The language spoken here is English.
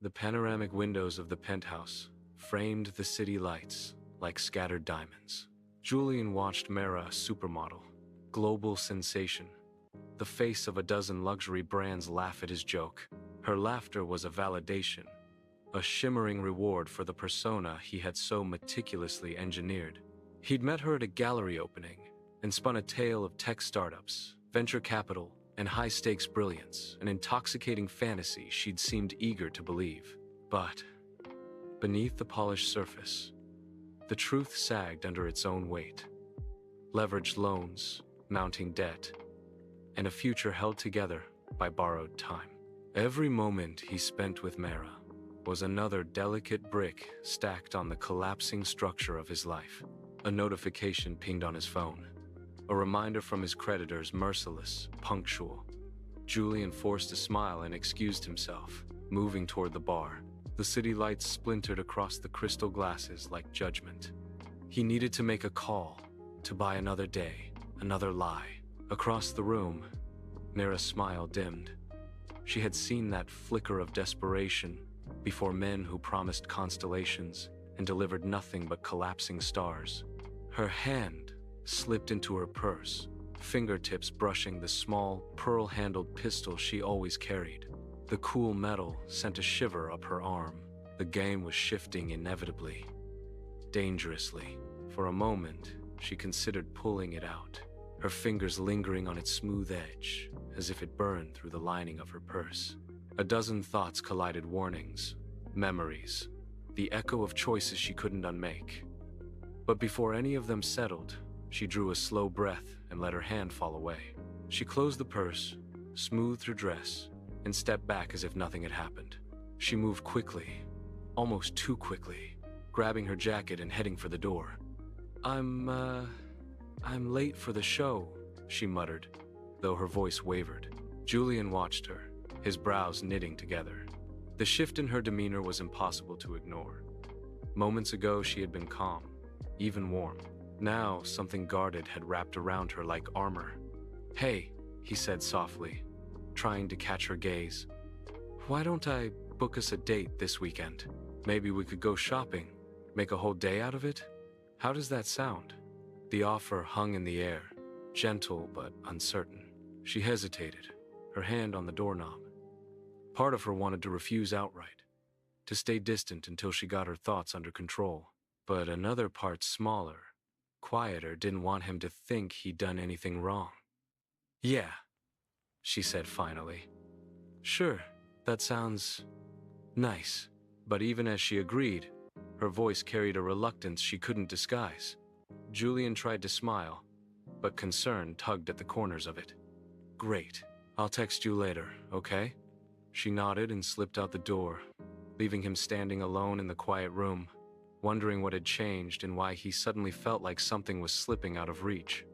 The panoramic windows of the penthouse framed the city lights like scattered diamonds. Julian watched Mera, supermodel, global sensation, the face of a dozen luxury brands, laugh at his joke. Her laughter was a validation, a shimmering reward for the persona he had so meticulously engineered. He'd met her at a gallery opening and spun a tale of tech startups, venture capital, and high-stakes brilliance, an intoxicating fantasy she'd seemed eager to believe. But beneath the polished surface, the truth sagged under its own weight. Leveraged loans, mounting debt, and a future held together by borrowed time. Every moment he spent with Mera was another delicate brick stacked on the collapsing structure of his life. A notification pinged on his phone, a reminder from his creditors, merciless, punctual. Julian forced a smile and excused himself, moving toward the bar. The city lights splintered across the crystal glasses like judgment. He needed to make a call, to buy another day, another lie. Across the room, Mera's smile dimmed. She had seen that flicker of desperation before men who promised constellations and delivered nothing but collapsing stars. Her hand slipped into her purse, fingertips brushing the small, pearl-handled pistol she always carried. The cool metal sent a shiver up her arm. The game was shifting inevitably, dangerously. For a moment, she considered pulling it out, her fingers lingering on its smooth edge, as if it burned through the lining of her purse. A dozen thoughts collided, warnings, memories, the echo of choices she couldn't unmake. But before any of them settled, she drew a slow breath and let her hand fall away. She closed the purse, smoothed her dress, and stepped back as if nothing had happened. She moved quickly, almost too quickly, grabbing her jacket and heading for the door. I'm late for the show," she muttered, though her voice wavered. Julian watched her, his brows knitting together. The shift in her demeanor was impossible to ignore. Moments ago, she had been calm, even warm. Now, something guarded had wrapped around her like armor. "Hey," he said softly, trying to catch her gaze. "Why don't I book us a date this weekend? Maybe we could go shopping, make a whole day out of it? How does that sound?" The offer hung in the air, gentle but uncertain. She hesitated, her hand on the doorknob. Part of her wanted to refuse outright, to stay distant until she got her thoughts under control. But another part, smaller, quieter, didn't want him to think he'd done anything wrong. "Yeah," she said finally. "Sure, that sounds nice." But even as she agreed, her voice carried a reluctance she couldn't disguise. Julian tried to smile, but concern tugged at the corners of it. "Great. I'll text you later, okay?" She nodded and slipped out the door, leaving him standing alone in the quiet room, wondering what had changed and why he suddenly felt like something was slipping out of reach.